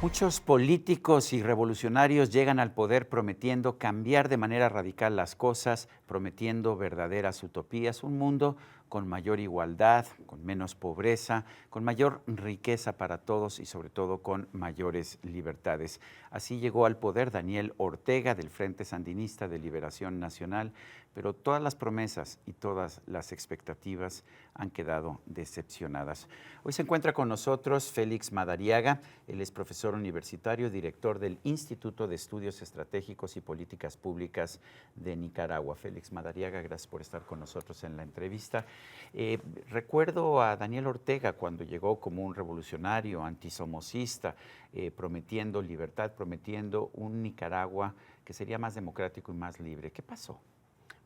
Muchos políticos y revolucionarios llegan al poder prometiendo cambiar de manera radical las cosas, prometiendo verdaderas utopías, un mundo con mayor igualdad, con menos pobreza, con mayor riqueza para todos y sobre todo con mayores libertades. Así llegó al poder Daniel Ortega del Frente Sandinista de Liberación Nacional, pero todas las promesas y todas las expectativas han quedado decepcionadas. Hoy se encuentra con nosotros Félix Madariaga. Él es profesor universitario, director del Instituto de Estudios Estratégicos y Políticas Públicas de Nicaragua. Félix Madariaga, gracias por estar con nosotros en la entrevista. Recuerdo a Daniel Ortega cuando llegó como un revolucionario antisomocista, prometiendo libertad, prometiendo un Nicaragua que sería más democrático y más libre. ¿Qué pasó?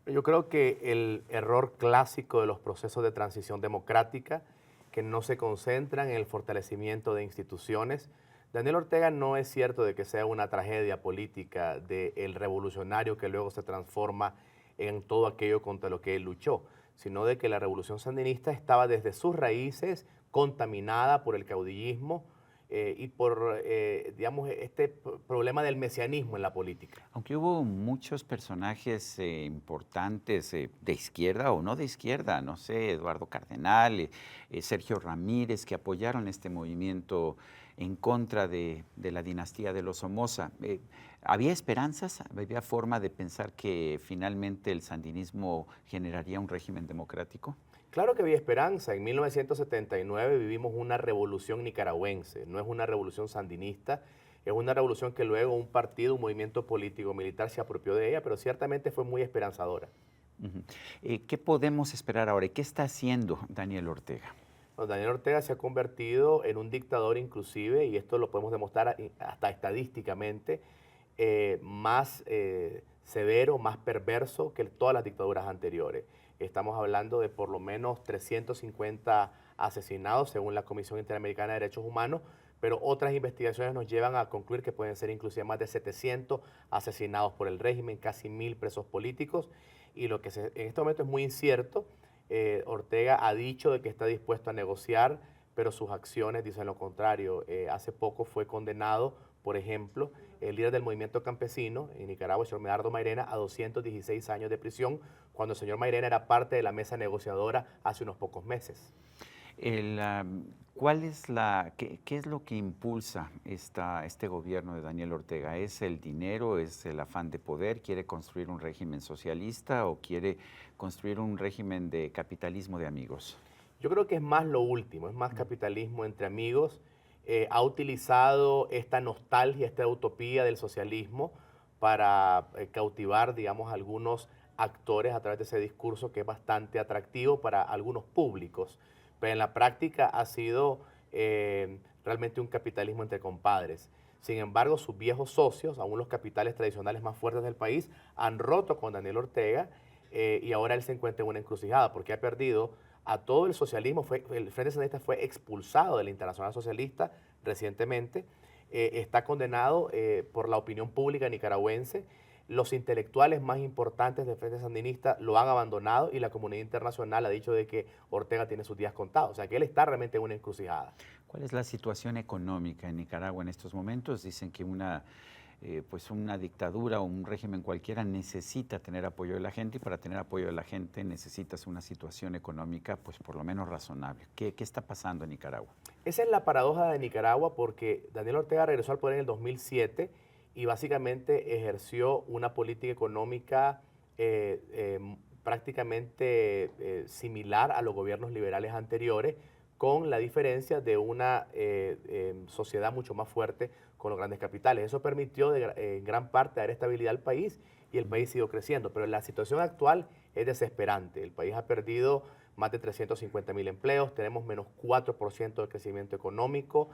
Yo creo que el error clásico de los procesos de transición democrática, que no se concentran en el fortalecimiento de instituciones. Daniel Ortega no es cierto de que sea una tragedia política del revolucionario que luego se transforma en todo aquello contra lo que él luchó, sino de que la revolución sandinista estaba desde sus raíces contaminada por el caudillismo y por, digamos, este problema del mesianismo en la política. Aunque hubo muchos personajes importantes de izquierda o no de izquierda, no sé, Eduardo Cardenal, Sergio Ramírez, que apoyaron este movimiento en contra de la dinastía de los Somoza. ¿Había esperanzas? ¿Había forma de pensar que finalmente el sandinismo generaría un régimen democrático? Claro que había esperanza. En 1979 vivimos una revolución nicaragüense, no es una revolución sandinista, es una revolución que luego un partido, un movimiento político militar se apropió de ella, pero ciertamente fue muy esperanzadora. Ujú. ¿Qué podemos esperar ahora y qué está haciendo Daniel Ortega? Bueno, Daniel Ortega se ha convertido en un dictador inclusive, y esto lo podemos demostrar hasta estadísticamente, más severo, más perverso que todas las dictaduras anteriores. Estamos hablando de por lo menos 350 asesinados según la Comisión Interamericana de Derechos Humanos, pero otras investigaciones nos llevan a concluir que pueden ser inclusive más de 700 asesinados por el régimen, casi 1000 presos políticos, y lo que en este momento es muy incierto. Ortega ha dicho de que está dispuesto a negociar, pero sus acciones dicen lo contrario. Hace poco fue condenado, por ejemplo, el líder del movimiento campesino en Nicaragua, el señor Medardo Mairena, a 216 años de prisión, cuando el señor Mairena era parte de la mesa negociadora hace unos pocos meses. ¿Cuál es qué es lo que impulsa este gobierno de Daniel Ortega? ¿Es el dinero? ¿Es el afán de poder? ¿Quiere construir un régimen socialista o quiere construir un régimen de capitalismo de amigos? Yo creo que es más lo último, es más capitalismo entre amigos. Ha utilizado esta nostalgia, esta utopía del socialismo para cautivar, digamos, a algunos actores a través de ese discurso que es bastante atractivo para algunos públicos, pero en la práctica ha sido realmente un capitalismo entre compadres. Sin embargo, sus viejos socios, aún los capitales tradicionales más fuertes del país, han roto con Daniel Ortega y ahora él se encuentra en una encrucijada porque ha perdido a todo el socialismo. El Frente Sandinista fue expulsado de la Internacional Socialista recientemente, está condenado por la opinión pública nicaragüense. Los intelectuales más importantes del Frente Sandinista lo han abandonado y la comunidad internacional ha dicho de que Ortega tiene sus días contados, o sea que él está realmente en una encrucijada. ¿Cuál es la situación económica en Nicaragua en estos momentos? Dicen que pues una dictadura o un régimen cualquiera necesita tener apoyo de la gente y para tener apoyo de la gente necesitas una situación económica pues por lo menos razonable. ¿Qué está pasando en Nicaragua? Esa es la paradoja de Nicaragua porque Daniel Ortega regresó al poder en el 2007 y básicamente ejerció una política económica prácticamente similar a los gobiernos liberales anteriores, con la diferencia de una sociedad mucho más fuerte con los grandes capitales. Eso permitió en gran parte dar estabilidad al país y el país siguió creciendo, pero la situación actual es desesperante. El país ha perdido más de 350.000 empleos, tenemos menos 4% de crecimiento económico,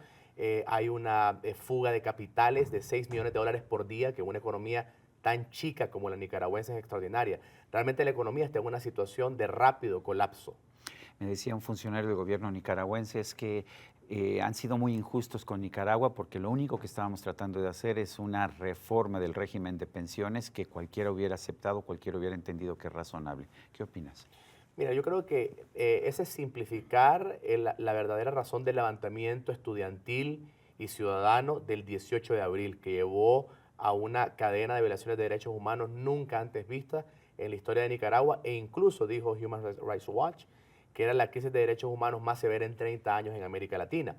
hay una fuga de capitales de 6 millones de dólares por día, que una economía tan chica como la nicaragüense es extraordinaria. Realmente la economía está en una situación de rápido colapso. Me decía un funcionario del gobierno nicaragüense es que han sido muy injustos con Nicaragua porque lo único que estábamos tratando de hacer es una reforma del régimen de pensiones que cualquiera hubiera aceptado, cualquiera hubiera entendido que es razonable. ¿Qué opinas? Mira, yo creo que ese es simplificar la verdadera razón del levantamiento estudiantil y ciudadano del 18 de abril, que llevó a una cadena de violaciones de derechos humanos nunca antes vistas en la historia de Nicaragua, e incluso dijo Human Rights Watch que era la crisis de derechos humanos más severa en 30 años en América Latina.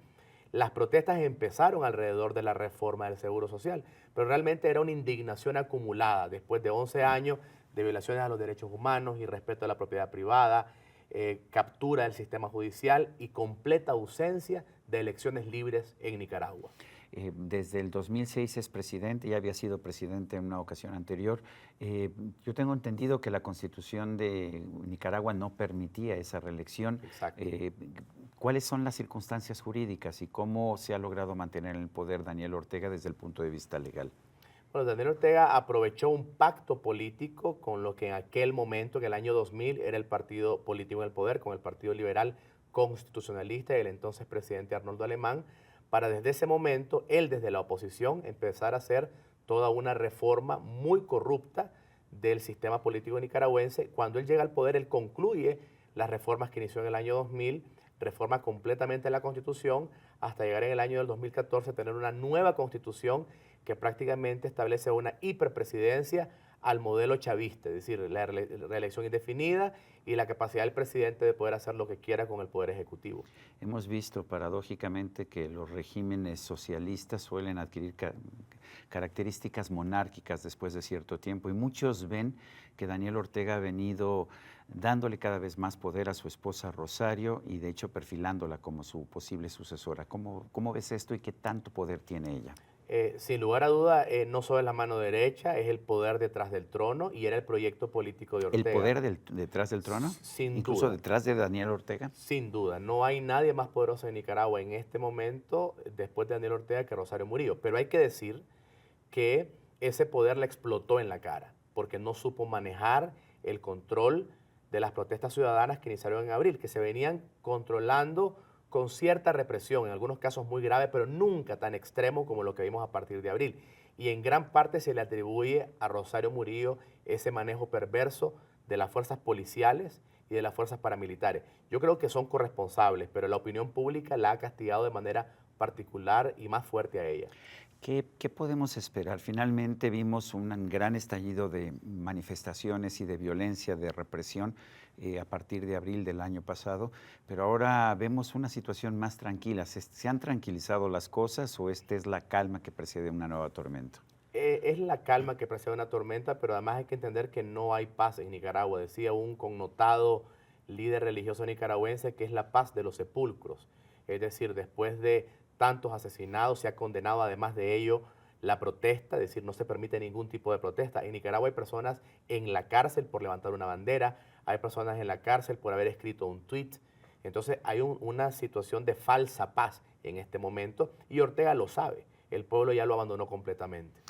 Las protestas empezaron alrededor de la reforma del Seguro Social, pero realmente era una indignación acumulada después de 11 años de violaciones a los derechos humanos y respeto a la propiedad privada, captura del sistema judicial y completa ausencia de elecciones libres en Nicaragua. Desde el 2006 es presidente, ya había sido presidente en una ocasión anterior. Yo tengo entendido que la Constitución de Nicaragua no permitía esa reelección. Exacto. ¿Cuáles son las circunstancias jurídicas y cómo se ha logrado mantener en el poder Daniel Ortega desde el punto de vista legal? Bueno, Daniel Ortega aprovechó un pacto político con lo que en aquel momento, en el año 2000, era el partido político en el poder, con el Partido Liberal Constitucionalista y el entonces presidente Arnoldo Alemán, para desde ese momento, él desde la oposición, empezar a hacer toda una reforma muy corrupta del sistema político nicaragüense. Cuando él llega al poder, él concluye las reformas que inició en el año 2000, reforma completamente la Constitución, hasta llegar en el año del 2014 a tener una nueva Constitución que prácticamente establece una hiperpresidencia al modelo chavista, es decir, la reelección indefinida y la capacidad del presidente de poder hacer lo que quiera con el poder ejecutivo. Hemos visto paradójicamente que los regímenes socialistas suelen adquirir características monárquicas después de cierto tiempo y muchos ven que Daniel Ortega ha venido dándole cada vez más poder a su esposa Rosario y de hecho perfilándola como su posible sucesora. ¿Cómo ves esto y qué tanto poder tiene ella? Sin lugar a duda, no solo es la mano derecha, es el poder detrás del trono y era el proyecto político de Ortega. ¿El poder detrás del trono? Sin ¿Incluso duda. detrás de Daniel Ortega? Sin duda, no hay nadie más poderoso en Nicaragua en este momento, después de Daniel Ortega, que Rosario Murillo. Pero hay que decir que ese poder le explotó en la cara, porque no supo manejar el control de las protestas ciudadanas que iniciaron en abril, que se venían controlando con cierta represión, en algunos casos muy grave, pero nunca tan extremo como lo que vimos a partir de abril. Y en gran parte se le atribuye a Rosario Murillo ese manejo perverso de las fuerzas policiales y de las fuerzas paramilitares. Yo creo que son corresponsables, pero la opinión pública la ha castigado de manera particular y más fuerte a ella. ¿Qué podemos esperar? Finalmente vimos un gran estallido de manifestaciones y de violencia, de represión a partir de abril del año pasado, pero ahora vemos una situación más tranquila. ¿Se han tranquilizado las cosas o esta es la calma que precede una nueva tormenta? Es la calma que precede una tormenta, pero además hay que entender que no hay paz en Nicaragua. Decía un connotado líder religioso nicaragüense que es la paz de los sepulcros. Es decir, después de tantos asesinados, se ha condenado además de ello la protesta, es decir, no se permite ningún tipo de protesta. En Nicaragua hay personas en la cárcel por levantar una bandera, hay personas en la cárcel por haber escrito un tweet. Entonces hay una situación de falsa paz en este momento y Ortega lo sabe, el pueblo ya lo abandonó completamente.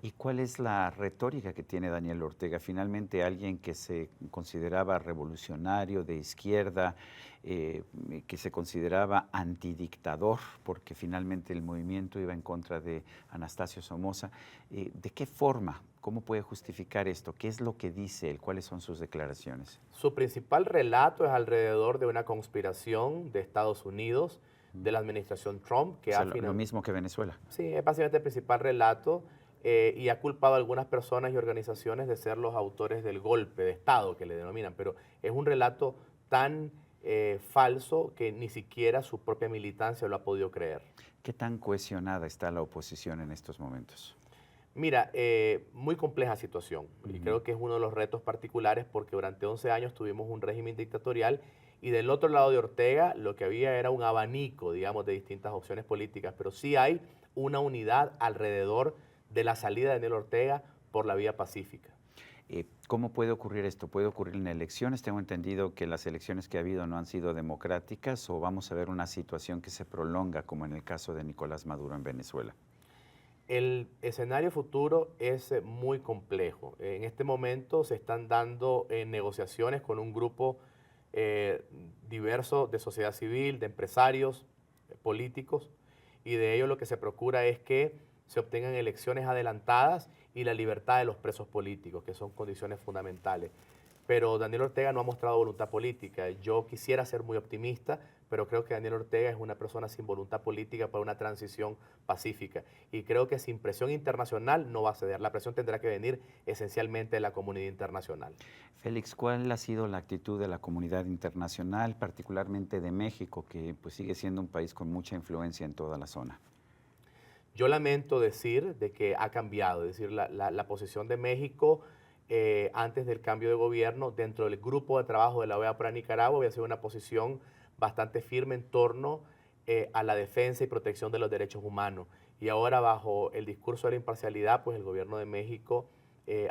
¿Y cuál es la retórica que tiene Daniel Ortega? Finalmente alguien que se consideraba revolucionario, de izquierda, que se consideraba antidictador, porque finalmente el movimiento iba en contra de Anastasio Somoza. ¿De qué forma? ¿Cómo puede justificar esto? ¿Qué es lo que dice él? ¿Cuáles son sus declaraciones? Su principal relato es alrededor de una conspiración de Estados Unidos, de la administración Trump, que ha lo mismo que Venezuela. Sí, es básicamente el principal relato. Y ha culpado a algunas personas y organizaciones de ser los autores del golpe de Estado, que le denominan, pero es un relato tan falso que ni siquiera su propia militancia lo ha podido creer. ¿Qué tan cohesionada está la oposición en estos momentos? Mira, muy compleja situación y creo que es uno de los retos particulares porque durante 11 años tuvimos un régimen dictatorial y del otro lado de Ortega lo que había era un abanico, digamos, de distintas opciones políticas, pero sí hay una unidad alrededor de la salida de Daniel Ortega por la vía pacífica. ¿Cómo puede ocurrir esto? ¿Puede ocurrir en elecciones? Tengo entendido que las elecciones que ha habido no han sido democráticas o vamos a ver una situación que se prolonga como en el caso de Nicolás Maduro en Venezuela. El escenario futuro es muy complejo. En este momento se están dando negociaciones con un grupo diverso de sociedad civil, de empresarios, políticos, y de ello lo que se procura es que se obtengan elecciones adelantadas y la libertad de los presos políticos, que son condiciones fundamentales. pero Daniel Ortega no ha mostrado voluntad política. Yo quisiera ser muy optimista, pero creo que Daniel Ortega es una persona sin voluntad política para una transición pacífica. Y creo que sin presión internacional no va a ceder. La presión tendrá que venir esencialmente de la comunidad internacional. Félix, ¿cuál ha sido la actitud de la comunidad internacional, particularmente de México, que pues sigue siendo un país con mucha influencia en toda la zona? Yo lamento decir de que ha cambiado, es decir, la posición de México antes del cambio de gobierno dentro del grupo de trabajo de la OEA para Nicaragua había sido una posición bastante firme en torno a la defensa y protección de los derechos humanos. Y ahora bajo el discurso de la imparcialidad, pues el gobierno de México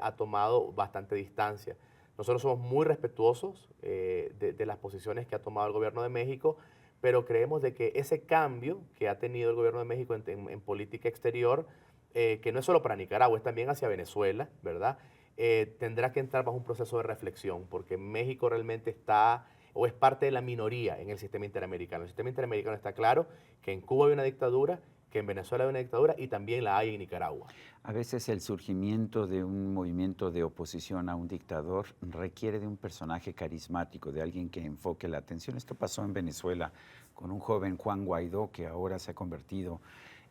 ha tomado bastante distancia. Nosotros somos muy respetuosos de las posiciones que ha tomado el gobierno de México, pero creemos de que ese cambio que ha tenido el gobierno de México en política exterior, que no es solo para Nicaragua, es también hacia Venezuela, ¿verdad? Tendrá que entrar bajo un proceso de reflexión, porque México realmente está o es parte de la minoría en el sistema interamericano. El sistema interamericano está claro que en Cuba hay una dictadura, que en Venezuela hay una dictadura y también la hay en Nicaragua. A veces el surgimiento de un movimiento de oposición a un dictador requiere de un personaje carismático, de alguien que enfoque la atención. Esto pasó en Venezuela con un joven Juan Guaidó, que ahora se ha convertido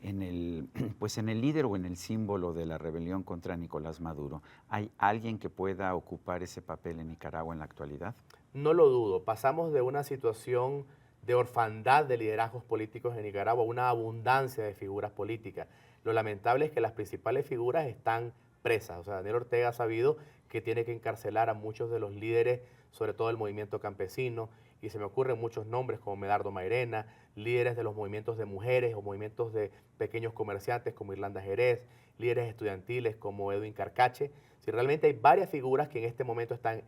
en el líder o en el símbolo de la rebelión contra Nicolás Maduro. ¿Hay alguien que pueda ocupar ese papel en Nicaragua en la actualidad? No lo dudo. Pasamos de una situación de orfandad de liderazgos políticos en Nicaragua a una abundancia de figuras políticas. Lo lamentable es que las principales figuras están presas. O sea, Daniel Ortega ha sabido que tiene que encarcelar a muchos de los líderes, sobre todo del movimiento campesino, y se me ocurren muchos nombres como Medardo Mairena, líderes de los movimientos de mujeres o movimientos de pequeños comerciantes como Irlanda Jerez, líderes estudiantiles como Edwin Carcache. Si realmente hay varias figuras que en este momento están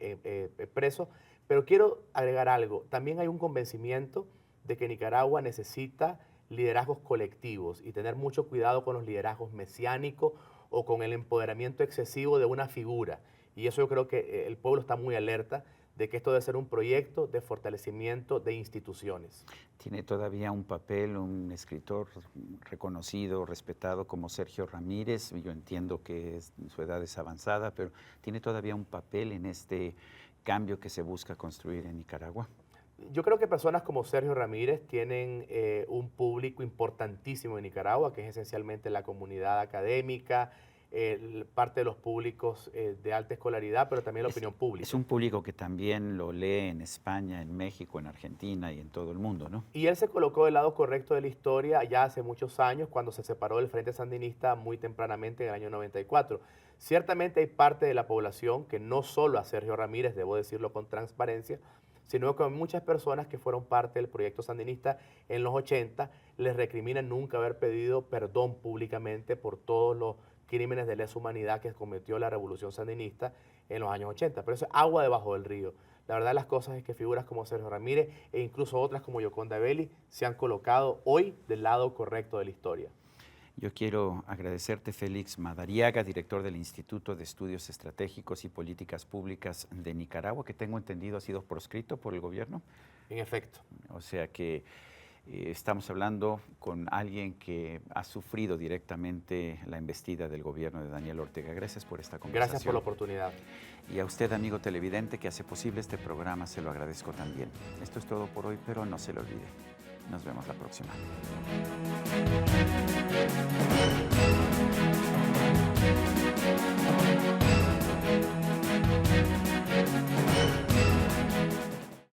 presos, pero quiero agregar algo. También hay un convencimiento de que Nicaragua necesita liderazgos colectivos y tener mucho cuidado con los liderazgos mesiánicos o con el empoderamiento excesivo de una figura. Y eso yo creo que el pueblo está muy alerta de que esto debe ser un proyecto de fortalecimiento de instituciones. Tiene todavía un papel un escritor reconocido, respetado como Sergio Ramírez. Yo entiendo que su edad es avanzada, pero tiene todavía un papel en este cambio que se busca construir en Nicaragua. Yo creo que personas como Sergio Ramírez tienen un público importantísimo en Nicaragua, que es esencialmente la comunidad académica, parte de los públicos de alta escolaridad, pero también la opinión pública. Es un público que también lo lee en España, en México, en Argentina y en todo el mundo, ¿no? Y él se colocó del lado correcto de la historia ya hace muchos años, cuando se separó del Frente Sandinista muy tempranamente en el año 94. Ciertamente hay parte de la población que no solo a Sergio Ramírez, debo decirlo con transparencia, sino que a muchas personas que fueron parte del proyecto sandinista en los 80 les recriminan nunca haber pedido perdón públicamente por todos los crímenes de lesa humanidad que cometió la revolución sandinista en los años 80. Pero eso es agua debajo del río. La verdad de las cosas es que figuras como Sergio Ramírez e incluso otras como Yoconda Belli se han colocado hoy del lado correcto de la historia. Yo quiero agradecerte, Félix Madariaga, director del Instituto de Estudios Estratégicos y Políticas Públicas de Nicaragua, que tengo entendido ha sido proscrito por el gobierno. En efecto. O sea que estamos hablando con alguien que ha sufrido directamente la embestida del gobierno de Daniel Ortega. Gracias por esta conversación. Gracias por la oportunidad. Y a usted, amigo televidente, que hace posible este programa, se lo agradezco también. Esto es todo por hoy, pero no se lo olvide. Nos vemos la próxima.